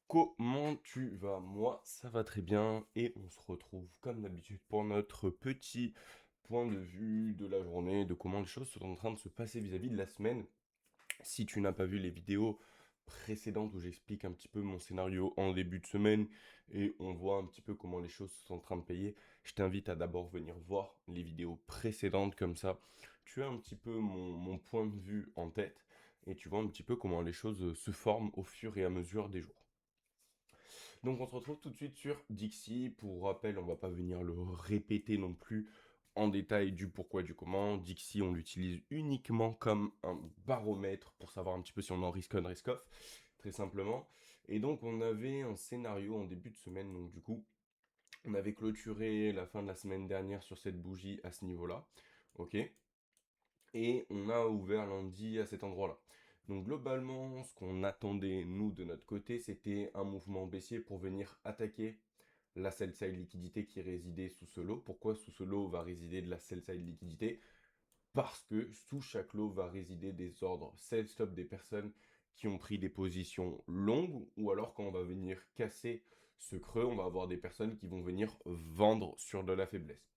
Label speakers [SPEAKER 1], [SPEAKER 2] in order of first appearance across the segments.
[SPEAKER 1] Comment tu vas? Moi, ça va très bien et on se retrouve comme d'habitude pour notre petit point de vue de la journée, de comment les choses sont en train de se passer vis-à-vis de la semaine. Si tu n'as pas vu les vidéos précédentes où j'explique un petit peu mon scénario en début de semaine et on voit un petit peu comment les choses sont en train de payer, je t'invite à d'abord venir voir les vidéos précédentes comme ça. Tu as un petit peu mon point de vue en tête et tu vois un petit peu comment les choses se forment au fur et à mesure des jours. Donc on se retrouve tout de suite sur Dixie. Pour rappel, on va pas venir le répéter non plus en détail du pourquoi, du comment. Dixie, on l'utilise uniquement comme un baromètre pour savoir un petit peu si on en risque on, risque off, très simplement. Et donc on avait un scénario en début de semaine, donc du coup, on avait clôturé la fin de la semaine dernière sur cette bougie à ce niveau-là. Ok, et on a ouvert lundi à cet endroit-là. Donc globalement, ce qu'on attendait, nous, de notre côté, c'était un mouvement baissier pour venir attaquer la sell side liquidité qui résidait sous ce lot. Pourquoi sous ce lot va résider de la sell side liquidité? Parce que sous chaque lot va résider des ordres sell stop des personnes qui ont pris des positions longues, ou alors quand on va venir casser ce creux, on va avoir des personnes qui vont venir vendre sur de la faiblesse.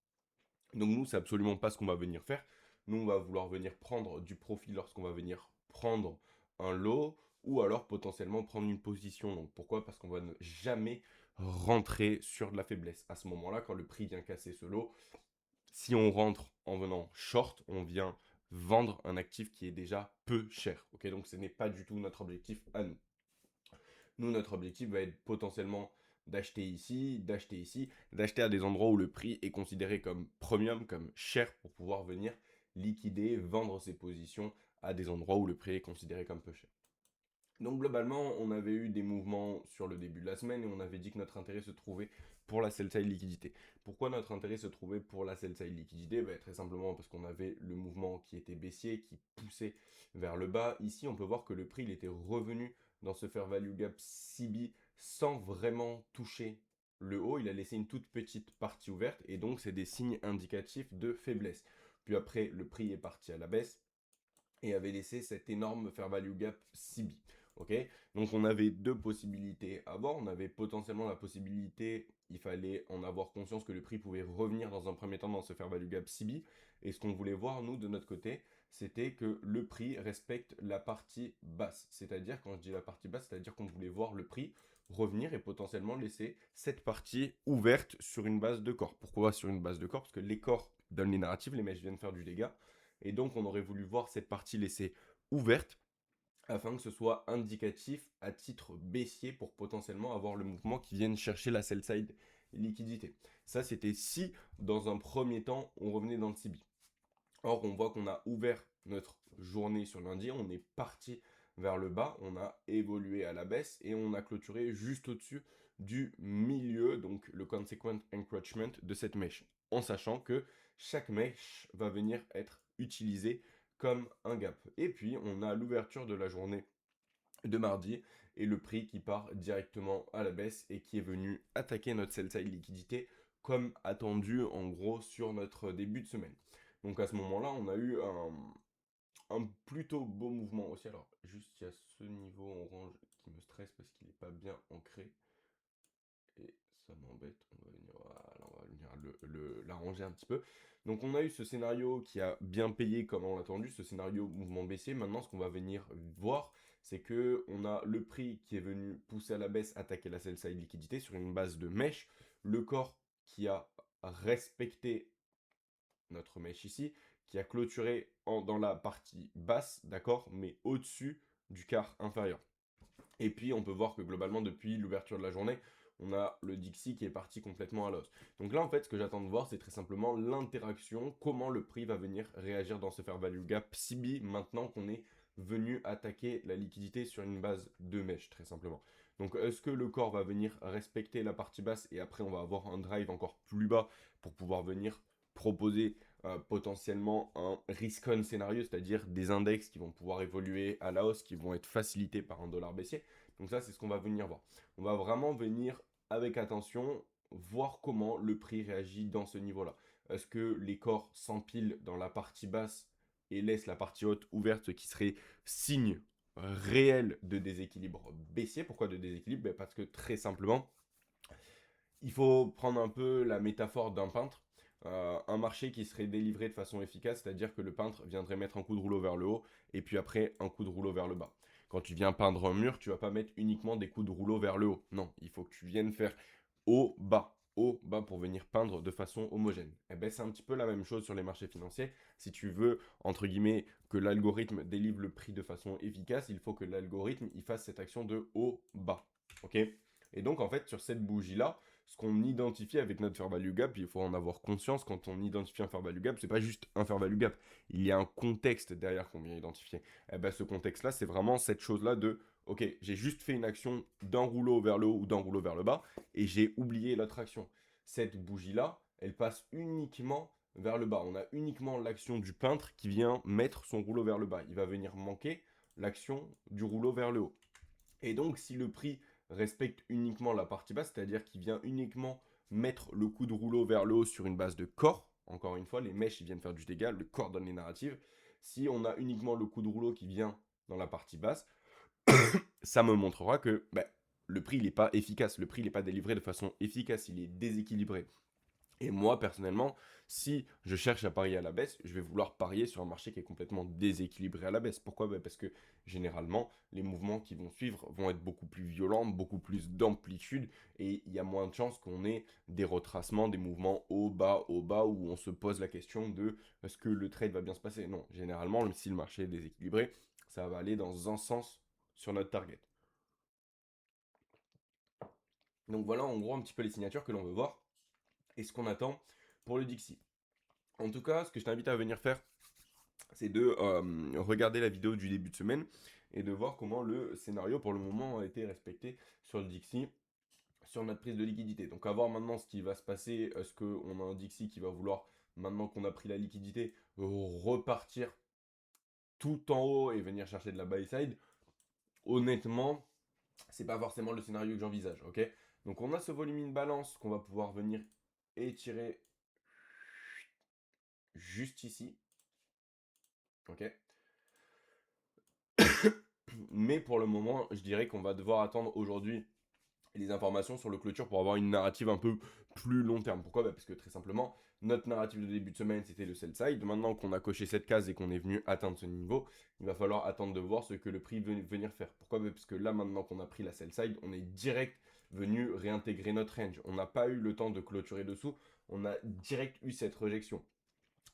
[SPEAKER 1] Donc nous, c'est absolument pas ce qu'on va venir faire. Nous, on va vouloir venir prendre du profit lorsqu'on va venir prendre un lot ou alors potentiellement prendre une position. Donc pourquoi? Parce qu'on va ne jamais rentrer sur de la faiblesse. À ce moment-là, quand le prix vient casser ce lot, si on rentre en venant short, on vient vendre un actif qui est déjà peu cher. Ok, donc ce n'est pas du tout notre objectif à nous. Nous, notre objectif va être potentiellement d'acheter ici, d'acheter à des endroits où le prix est considéré comme premium, comme cher, pour pouvoir venir liquider, vendre ses positions à des endroits où le prix est considéré comme peu cher. Donc globalement, on avait eu des mouvements sur le début de la semaine et on avait dit que notre intérêt se trouvait pour la sell side liquidité. Pourquoi notre intérêt se trouvait pour la sell side liquidité? Très simplement parce qu'on avait le mouvement qui était baissier, qui poussait vers le bas. Ici, on peut voir que le prix il était revenu dans ce fair value gap CB sans vraiment toucher le haut. Il a laissé une toute petite partie ouverte et donc c'est des signes indicatifs de faiblesse. Puis après, le prix est parti à la baisse et avait laissé cet énorme fair value gap CB. Ok, donc on avait deux possibilités à voir. On avait potentiellement la possibilité, il fallait en avoir conscience que le prix pouvait revenir dans un premier temps dans ce fair value gap CB. Et ce qu'on voulait voir, nous, de notre côté, c'était que le prix respecte la partie basse. C'est-à-dire, quand je dis la partie basse, c'est-à-dire qu'on voulait voir le prix revenir et potentiellement laisser cette partie ouverte sur une base de corps. Pourquoi sur une base de corps? Parce que les corps donnent les narratives, les mèches viennent faire du dégât. Et donc, on aurait voulu voir cette partie laissée ouverte afin que ce soit indicatif à titre baissier pour potentiellement avoir le mouvement qui vienne chercher la sell side liquidité. Ça, c'était si, dans un premier temps, on revenait dans le CB. Or, on voit qu'on a ouvert notre journée sur lundi, on est parti vers le bas, on a évolué à la baisse et on a clôturé juste au-dessus du milieu, donc le consequent encroachment de cette mèche, en sachant que chaque mèche va venir être utilisée comme un gap. Et puis, on a l'ouverture de la journée de mardi et le prix qui part directement à la baisse et qui est venu attaquer notre sell side liquidité comme attendu en gros sur notre début de semaine. Donc à ce moment-là, on a eu un plutôt beau mouvement aussi. Alors juste il y a ce niveau orange qui me stresse parce qu'il n'est pas bien ancré et ça m'embête. On va venir, voilà, on va venir l'arranger un petit peu. Donc on a eu ce scénario qui a bien payé comme on l'a attendu, ce scénario mouvement baissier. Maintenant, ce qu'on va venir voir, c'est que on a le prix qui est venu pousser à la baisse, attaquer la sell side liquidité sur une base de mèche, le corps qui a respecté notre mèche ici, qui a clôturé dans la partie basse, d'accord, mais au-dessus du quart inférieur. Et puis, on peut voir que globalement, depuis l'ouverture de la journée, on a le Dixie qui est parti complètement à l'os. Donc là, en fait, ce que j'attends de voir, c'est très simplement l'interaction, comment le prix va venir réagir dans ce fair value gap CB maintenant qu'on est venu attaquer la liquidité sur une base de mèche, très simplement. Donc, est-ce que le corps va venir respecter la partie basse et après, on va avoir un drive encore plus bas pour pouvoir venir proposer potentiellement un risk-on scénario, c'est-à-dire des index qui vont pouvoir évoluer à la hausse, qui vont être facilités par un dollar baissier. Donc ça, c'est ce qu'on va venir voir. On va vraiment venir avec attention voir comment le prix réagit dans ce niveau-là. Est-ce que les corps s'empilent dans la partie basse et laissent la partie haute ouverte, ce qui serait signe réel de déséquilibre baissier. Pourquoi de déséquilibre? Ben, parce que très simplement, il faut prendre un peu la métaphore d'un peintre. Un marché qui serait délivré de façon efficace, c'est-à-dire que le peintre viendrait mettre un coup de rouleau vers le haut et puis après un coup de rouleau vers le bas. Quand tu viens peindre un mur, tu vas pas mettre uniquement des coups de rouleau vers le haut. Non, il faut que tu viennes faire haut, bas pour venir peindre de façon homogène. Et ben c'est un petit peu la même chose sur les marchés financiers. Si tu veux, entre guillemets, que l'algorithme délivre le prix de façon efficace, il faut que l'algorithme il fasse cette action de haut-bas. Ok? Et donc en fait, sur cette bougie-là, ce qu'on identifie avec notre fair value gap, il faut en avoir conscience quand on identifie un fair value gap, c'est pas juste un fair value gap, il y a un contexte derrière qu'on vient identifier. Et ben ce contexte-là, c'est vraiment cette chose-là de ok, j'ai juste fait une action d'un rouleau vers le haut ou d'un rouleau vers le bas, et j'ai oublié l'autre action. Cette bougie-là, elle passe uniquement vers le bas. On a uniquement l'action du peintre qui vient mettre son rouleau vers le bas. Il va venir manquer l'action du rouleau vers le haut. Et donc, si le prix respecte uniquement la partie basse, c'est-à-dire qu'il vient uniquement mettre le coup de rouleau vers le haut sur une base de corps, encore une fois, les mèches ils viennent faire du dégât, le corps donne les narratives. Si on a uniquement le coup de rouleau qui vient dans la partie basse, ça me montrera que le prix il n'est pas efficace, le prix il n'est pas délivré de façon efficace, il est déséquilibré. Et moi, personnellement, si je cherche à parier à la baisse, je vais vouloir parier sur un marché qui est complètement déséquilibré à la baisse. Pourquoi? Parce que généralement, les mouvements qui vont suivre vont être beaucoup plus violents, beaucoup plus d'amplitude, et il y a moins de chances qu'on ait des retracements, des mouvements haut, bas, où on se pose la question de est-ce que le trade va bien se passer? Non, généralement, même si le marché est déséquilibré, ça va aller dans un sens sur notre target. Donc voilà en gros un petit peu les signatures que l'on veut voir et ce qu'on attend pour le Dixie. En tout cas, ce que je t'invite à venir faire, c'est de regarder la vidéo du début de semaine et de voir comment le scénario pour le moment a été respecté sur le Dixie, sur notre prise de liquidité. Donc à voir maintenant ce qui va se passer. Est-ce qu'on a un Dixie qui va vouloir, maintenant qu'on a pris la liquidité, repartir tout en haut et venir chercher de la buy side? Honnêtement, c'est pas forcément le scénario que j'envisage, ok? Donc on a ce volume in balance qu'on va pouvoir venir étirer juste ici, ok? Mais pour le moment, je dirais qu'on va devoir attendre aujourd'hui les informations sur le clôture pour avoir une narrative un peu plus long terme. Pourquoi? Parce que très simplement, notre narrative de début de semaine, c'était le sell side. Maintenant qu'on a coché cette case et qu'on est venu atteindre ce niveau, il va falloir attendre de voir ce que le prix veut venir faire. Pourquoi? Parce que là, maintenant qu'on a pris la sell side, on est direct venu réintégrer notre range. On n'a pas eu le temps de clôturer dessous, on a direct eu cette rejection.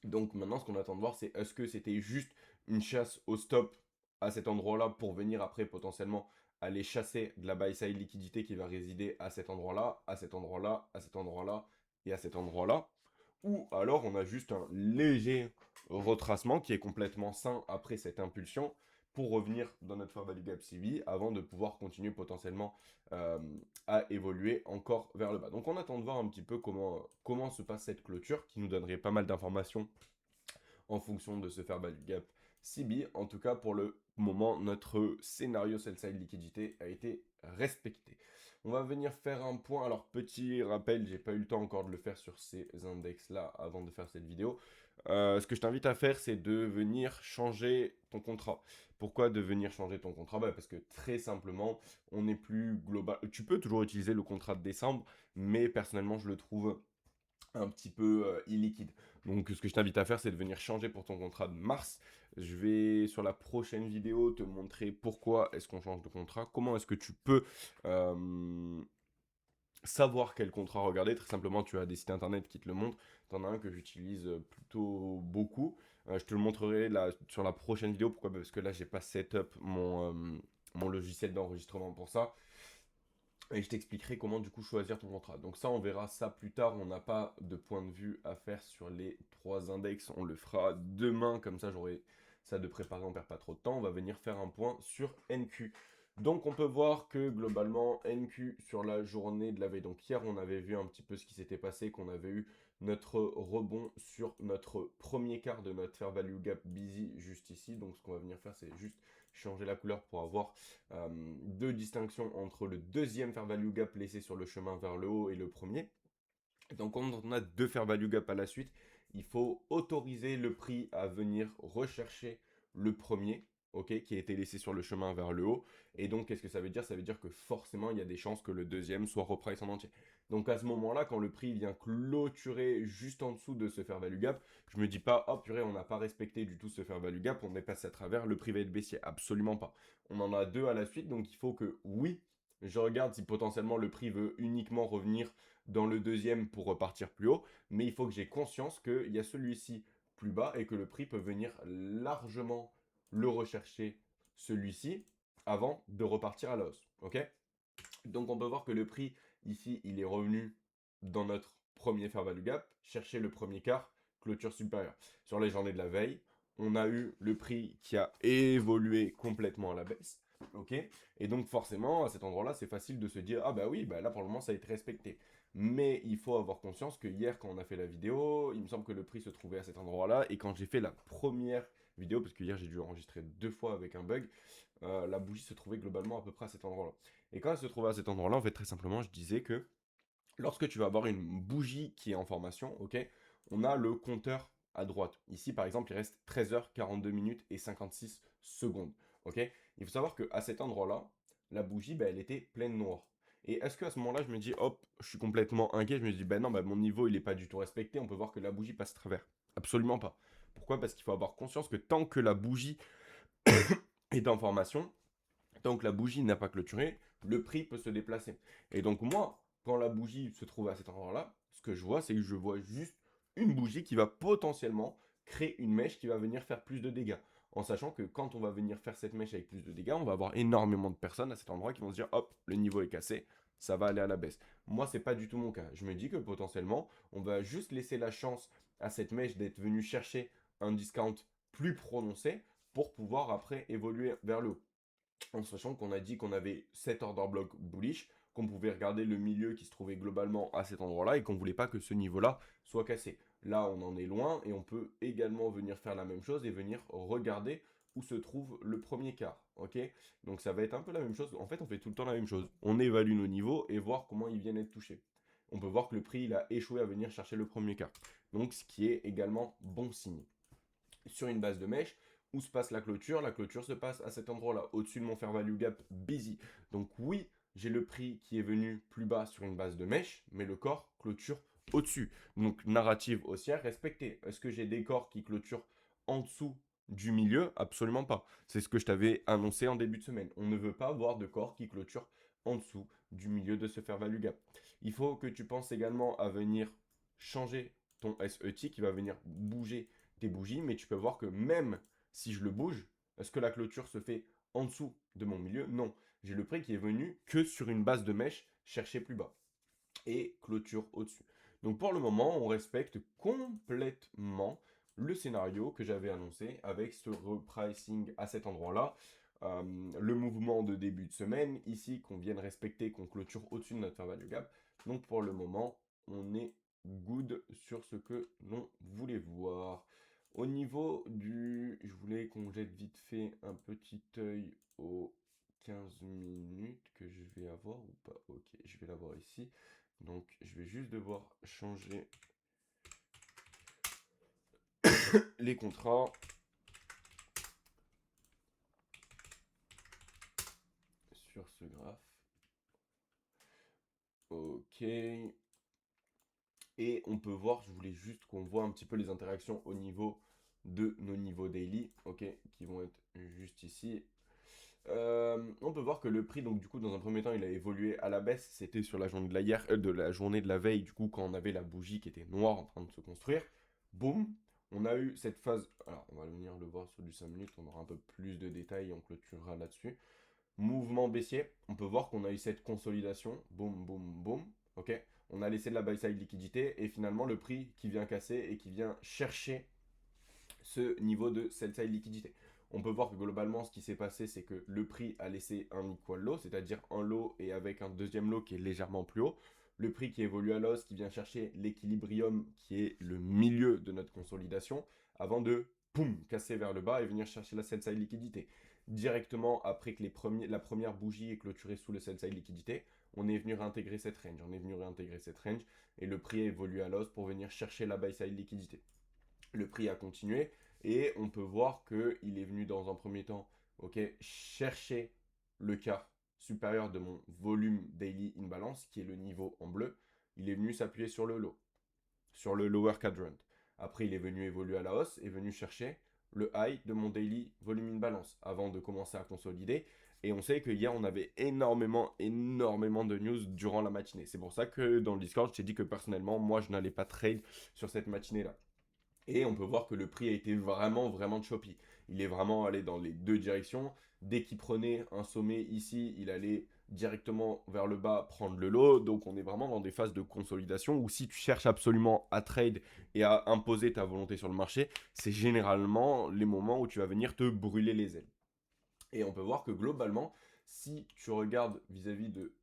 [SPEAKER 1] Donc maintenant, ce qu'on attend de voir, c'est est-ce que c'était juste une chasse au stop à cet endroit-là pour venir après potentiellement aller chasser de la buy side liquidité qui va résider à cet endroit-là, à cet endroit-là, à cet endroit-là et à cet endroit-là. Ou alors on a juste un léger retracement qui est complètement sain après cette impulsion pour revenir dans notre fair value gap CB avant de pouvoir continuer potentiellement euh, à évoluer encore vers le bas. Donc on attend de voir un petit peu comment se passe cette clôture qui nous donnerait pas mal d'informations en fonction de ce fair value gap CB. En tout cas, pour le moment, notre scénario sell-side liquidité a été respecté. On va venir faire un point. Alors, petit rappel, j'ai pas eu le temps encore de le faire sur ces index-là avant de faire cette vidéo. Ce que je t'invite à faire, c'est de venir changer ton contrat. Pourquoi de venir changer ton contrat? Parce que très simplement, on n'est plus global. Tu peux toujours utiliser le contrat de décembre, mais personnellement, je le trouve un petit peu illiquide. Donc ce que je t'invite à faire, c'est de venir changer pour ton contrat de mars. Je vais sur la prochaine vidéo te montrer pourquoi est-ce qu'on change de contrat, comment est-ce que tu peux savoir quel contrat regarder. Très simplement, tu as des sites internet qui te le montrent. Tu en as un que j'utilise plutôt beaucoup. Je te le montrerai là, sur la prochaine vidéo. Pourquoi? Parce que là, j'ai pas setup mon logiciel d'enregistrement pour ça. Et je t'expliquerai comment du coup choisir ton contrat. Donc ça, on verra ça plus tard. On n'a pas de point de vue à faire sur les trois index. On le fera demain. Comme ça, j'aurai ça de préparer. On perd pas trop de temps. On va venir faire un point sur NQ. Donc on peut voir que globalement, NQ sur la journée de la veille. Donc hier, on avait vu un petit peu ce qui s'était passé, qu'on avait eu notre rebond sur notre premier quart de notre fair value gap busy juste ici. Donc ce qu'on va venir faire, c'est juste changer la couleur pour avoir deux distinctions entre le deuxième fair value gap laissé sur le chemin vers le haut et le premier. Donc quand on a deux fair value gap à la suite, il faut autoriser le prix à venir rechercher le premier ok, qui a été laissé sur le chemin vers le haut. Et donc, qu'est-ce que ça veut dire? Ça veut dire que forcément, il y a des chances que le deuxième soit reprice en entier. Donc, à ce moment-là, quand le prix vient clôturer juste en dessous de ce fair value gap, je me dis pas, oh purée, on n'a pas respecté du tout ce fair value gap, on est passé à travers, le prix va être baissier. Absolument pas. On en a deux à la suite, donc il faut que, oui, je regarde si potentiellement le prix veut uniquement revenir dans le deuxième pour repartir plus haut, mais il faut que j'ai conscience qu'il y a celui-ci plus bas et que le prix peut venir largement le rechercher celui-ci avant de repartir à la hausse. Ok? Donc on peut voir que le prix ici, il est revenu dans notre premier fair value gap, chercher le premier quart, clôture supérieure. Sur les journées de la veille, on a eu le prix qui a évolué complètement à la baisse. Ok? Et donc forcément, à cet endroit-là, c'est facile de se dire, ah bah oui, bah là pour le moment, ça a été respecté. Mais il faut avoir conscience que hier, quand on a fait la vidéo, il me semble que le prix se trouvait à cet endroit-là. Et quand j'ai fait la première vidéo, parce que hier j'ai dû enregistrer 2 fois avec un bug, la bougie se trouvait globalement à peu près à cet endroit-là. Et quand elle se trouvait à cet endroit-là, en fait, très simplement, je disais que lorsque tu vas avoir une bougie qui est en formation, ok, on a le compteur à droite. Ici, par exemple, il reste 13h42 minutes et 56 secondes. Ok, il faut savoir qu'à cet endroit-là, la bougie, ben, elle était pleine noire. Et est-ce qu'à ce moment-là, je me dis, hop, je suis complètement inquiet, je me dis, ben non, ben, mon niveau, il n'est pas du tout respecté, on peut voir que la bougie passe à travers. Absolument pas. Pourquoi? Parce qu'il faut avoir conscience que tant que la bougie est en formation, tant que la bougie n'a pas clôturé, le prix peut se déplacer. Et donc moi, quand la bougie se trouve à cet endroit-là, ce que je vois, c'est que je vois juste une bougie qui va potentiellement créer une mèche qui va venir faire plus de dégâts. En sachant que quand on va venir faire cette mèche avec plus de dégâts, on va avoir énormément de personnes à cet endroit qui vont se dire, hop, le niveau est cassé, ça va aller à la baisse. Moi, c'est pas du tout mon cas. Je me dis que potentiellement, on va juste laisser la chance à cette mèche d'être venue chercher un discount plus prononcé pour pouvoir après évoluer vers le haut, en sachant qu'on a dit qu'on avait 7 order block bullish, qu'on pouvait regarder le milieu qui se trouvait globalement à cet endroit-là et qu'on ne voulait pas que ce niveau-là soit cassé. Là, on en est loin et on peut également venir faire la même chose et venir regarder où se trouve le premier quart. Ok? Donc ça va être un peu la même chose. En fait, on fait tout le temps la même chose. On évalue nos niveaux et voir comment ils viennent être touchés. On peut voir que le prix il a échoué à venir chercher le premier quart. Donc ce qui est également bon signe. Sur une base de mèche, où se passe la clôture? La clôture se passe à cet endroit-là, au-dessus de mon fair value gap busy. Donc oui, j'ai le prix qui est venu plus bas sur une base de mèche, mais le corps clôture au-dessus. Donc narrative haussière respectée. Est-ce que j'ai des corps qui clôturent en dessous du milieu? Absolument pas. C'est ce que je t'avais annoncé en début de semaine. On ne veut pas avoir de corps qui clôturent en dessous du milieu de ce fair value gap. Il faut que tu penses également à venir changer ton SET qui va venir bouger tes bougies, mais tu peux voir que même si je le bouge, est-ce que la clôture se fait en dessous de mon milieu? Non. J'ai le prix qui est venu que sur une base de mèche chercher plus bas et clôture au-dessus. Donc pour le moment, on respecte complètement le scénario que j'avais annoncé avec ce repricing à cet endroit-là. Le mouvement de début de semaine, ici, qu'on vienne respecter, qu'on clôture au-dessus de notre fair value gap. Donc pour le moment, on est good sur ce que l'on voulait voir. Au niveau du... Je voulais qu'on jette vite fait un petit œil aux 15 minutes que je vais avoir ou pas. Ok, je vais l'avoir ici. Donc je vais juste devoir changer les contrats sur ce graphe. Ok. Et on peut voir, je voulais juste qu'on voit un petit peu les interactions au niveau de nos niveaux daily, ok, qui vont être juste ici. On peut voir que le prix, donc du coup, dans un premier temps, il a évolué à la baisse. C'était sur la journée de la hier, de la journée de la veille, du coup, quand on avait la bougie qui était noire en train de se construire. Boum, on a eu cette phase. Alors, on va venir le voir sur du 5 minutes, on aura un peu plus de détails et on clôturera là-dessus. Mouvement baissier, on peut voir qu'on a eu cette consolidation. Boum, boum, boum. Ok, on a laissé de la buy side liquidité et finalement le prix qui vient casser et qui vient chercher ce niveau de sell side liquidité. On peut voir que globalement, ce qui s'est passé, c'est que le prix a laissé un equal low, c'est-à-dire un low et avec un deuxième low qui est légèrement plus haut. Le prix qui évolue à l'os, qui vient chercher l'équilibrium, qui est le milieu de notre consolidation, avant de, poum, casser vers le bas et venir chercher la sell side liquidité. Directement après que la première bougie est clôturée sous le sell side liquidité, on est venu réintégrer cette range. Et le prix a évolué à l'os pour venir chercher la buy side liquidité. Le prix a continué et on peut voir qu'il est venu dans un premier temps ok, chercher le quart supérieur de mon volume daily in balance, qui est le niveau en bleu, il est venu s'appuyer sur le low, sur le lower quadrant. Après, il est venu évoluer à la hausse et venu chercher le high de mon daily volume in balance avant de commencer à consolider. Et on sait que hier, on avait énormément de news durant la matinée. C'est pour ça que dans le Discord, je t'ai dit que personnellement, moi, je n'allais pas trade sur cette matinée-là. Et on peut voir que le prix a été vraiment choppy. Il est vraiment allé dans les deux directions. Dès qu'il prenait un sommet ici, il allait directement vers le bas prendre le lot. Donc on est vraiment dans des phases de consolidation où si tu cherches absolument à trade et à imposer ta volonté sur le marché, c'est généralement les moments où tu vas venir te brûler les ailes. Et on peut voir que globalement, si tu regardes vis-à-vis de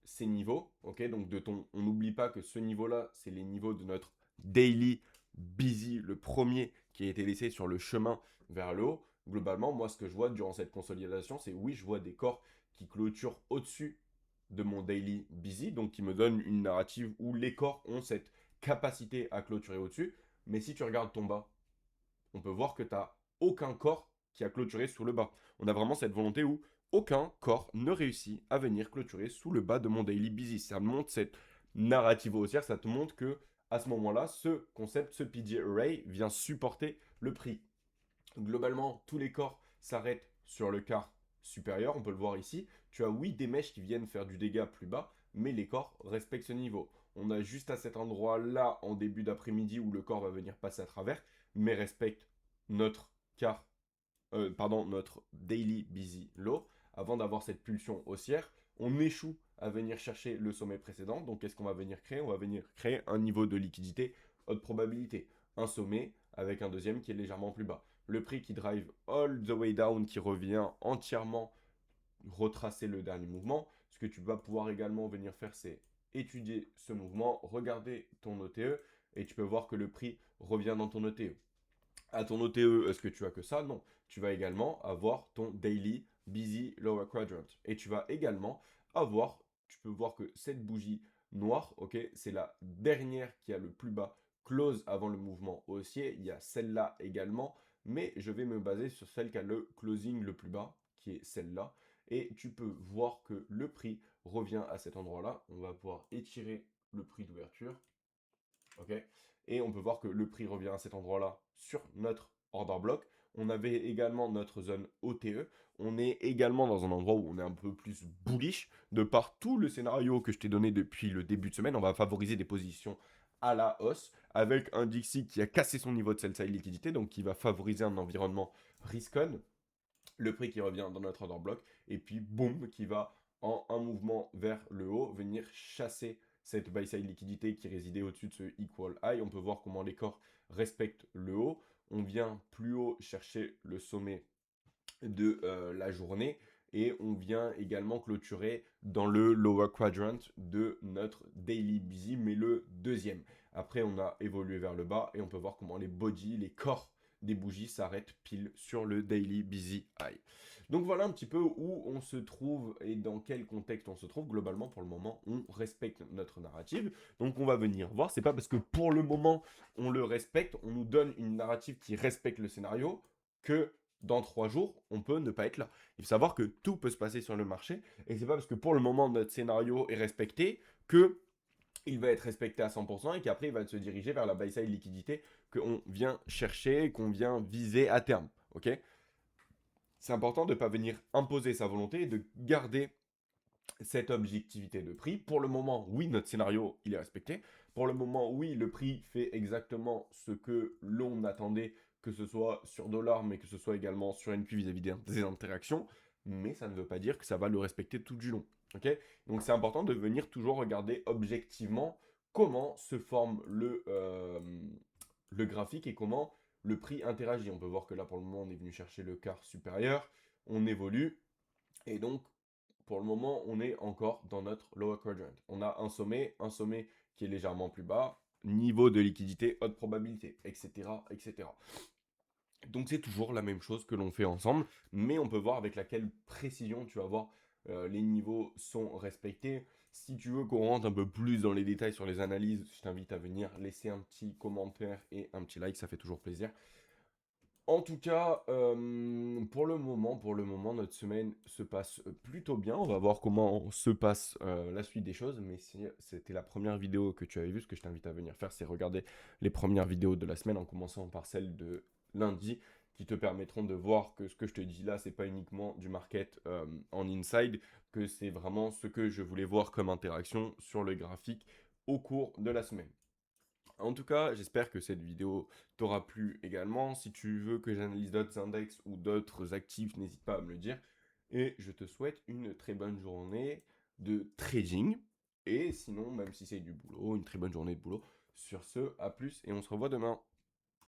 [SPEAKER 1] ces niveaux, ok, donc on n'oublie pas que ce niveau-là, c'est les niveaux de notre daily busy, le premier qui a été laissé sur le chemin vers le haut. Globalement, moi, ce que je vois durant cette consolidation, c'est oui, je vois des corps qui clôturent au-dessus de mon daily busy, donc qui me donne une narrative où les corps ont cette capacité à clôturer au-dessus. Mais si tu regardes ton bas, on peut voir que tu n'as aucun corps qui a clôturé sous le bas. On a vraiment cette volonté où aucun corps ne réussit à venir clôturer sous le bas de mon daily busy. Ça montre cette narrative haussière, ça te montre que à ce moment-là, ce concept, ce PG Array vient supporter le prix. Globalement, tous les corps s'arrêtent sur le quart supérieur, on peut le voir ici. Tu as oui des mèches qui viennent faire du dégât plus bas, mais les corps respectent ce niveau. On a juste à cet endroit-là, en début d'après-midi, où le corps va venir passer à travers, mais respecte notre quart, notre daily busy low, avant d'avoir cette pulsion haussière. On échoue à venir chercher le sommet précédent. Donc, qu'est-ce qu'on va venir créer? On va venir créer un niveau de liquidité haute probabilité. Un sommet avec un deuxième qui est légèrement plus bas. Le prix qui drive all the way down, qui revient entièrement retracer le dernier mouvement. Ce que tu vas pouvoir également venir faire, c'est étudier ce mouvement, regarder ton OTE, et tu peux voir que le prix revient dans ton OTE. À ton OTE, est-ce que tu as que ça? Non. Tu vas également avoir ton daily busy lower quadrant. Et tu vas également avoir, tu peux voir que cette bougie noire, ok, c'est la dernière qui a le plus bas close avant le mouvement haussier. Il y a celle-là également, mais je vais me baser sur celle qui a le closing le plus bas, qui est celle-là. Et tu peux voir que le prix revient à cet endroit-là. On va pouvoir étirer le prix d'ouverture. Ok. Et on peut voir que le prix revient à cet endroit-là sur notre order block. On avait également notre zone OTE. On est également dans un endroit où on est un peu plus bullish. De par tout le scénario que je t'ai donné depuis le début de semaine, on va favoriser des positions à la hausse avec un Dixie qui a cassé son niveau de sell-side liquidité, donc qui va favoriser un environnement risk-on. Le prix qui revient dans notre order block. Et puis, boum, qui va en un mouvement vers le haut venir chasser cette buy side liquidité qui résidait au-dessus de ce equal high. On peut voir comment les corps respectent le haut. On vient plus haut chercher le sommet de la journée et on vient également clôturer dans le lower quadrant de notre daily busy, mais le deuxième. Après, on a évolué vers le bas et on peut voir comment les body, les corps des bougies s'arrêtent pile sur le daily busy high. Donc voilà un petit peu où on se trouve et dans quel contexte on se trouve. Globalement, pour le moment, on respecte notre narrative. Donc on va venir voir. C'est pas parce que pour le moment on le respecte, on nous donne une narrative qui respecte le scénario que dans 3 jours, on peut ne pas être là. Il faut savoir que tout peut se passer sur le marché, et c'est pas parce que pour le moment notre scénario est respecté que il va être respecté à 100% et qu'après il va se diriger vers la buy side liquidité qu'on vient chercher, qu'on vient viser à terme. Ok. C'est important de ne pas venir imposer sa volonté et de garder cette objectivité de prix. Pour le moment, oui, notre scénario, il est respecté. Pour le moment, oui, le prix fait exactement ce que l'on attendait, que ce soit sur dollar, mais que ce soit également sur NQ vis-à-vis des interactions. Mais ça ne veut pas dire que ça va le respecter tout du long. Okay. Donc c'est important de venir toujours regarder objectivement comment se forme le graphique et comment le prix interagit. On peut voir que là, pour le moment, on est venu chercher le quart supérieur, on évolue, et donc pour le moment, on est encore dans notre lower quadrant. On a un sommet qui est légèrement plus bas, niveau de liquidité, haute probabilité, etc., etc. Donc c'est toujours la même chose que l'on fait ensemble, mais on peut voir avec laquelle précision tu vas voir les niveaux sont respectés. Si tu veux qu'on rentre un peu plus dans les détails sur les analyses, je t'invite à venir laisser un petit commentaire et un petit like, ça fait toujours plaisir. En tout cas, pour le moment, notre semaine se passe plutôt bien. On va voir comment se passe la suite des choses. Mais si c'était la première vidéo que tu avais vue, ce que je t'invite à venir faire, c'est regarder les premières vidéos de la semaine en commençant par celle de lundi, qui te permettront de voir que ce que je te dis là, c'est pas uniquement du market en inside, que c'est vraiment ce que je voulais voir comme interaction sur le graphique au cours de la semaine. En tout cas, j'espère que cette vidéo t'aura plu également. Si tu veux que j'analyse d'autres index ou d'autres actifs, n'hésite pas à me le dire. Et je te souhaite une très bonne journée de trading. Et sinon, même si c'est du boulot, une très bonne journée de boulot. Sur ce, à plus et on se revoit demain.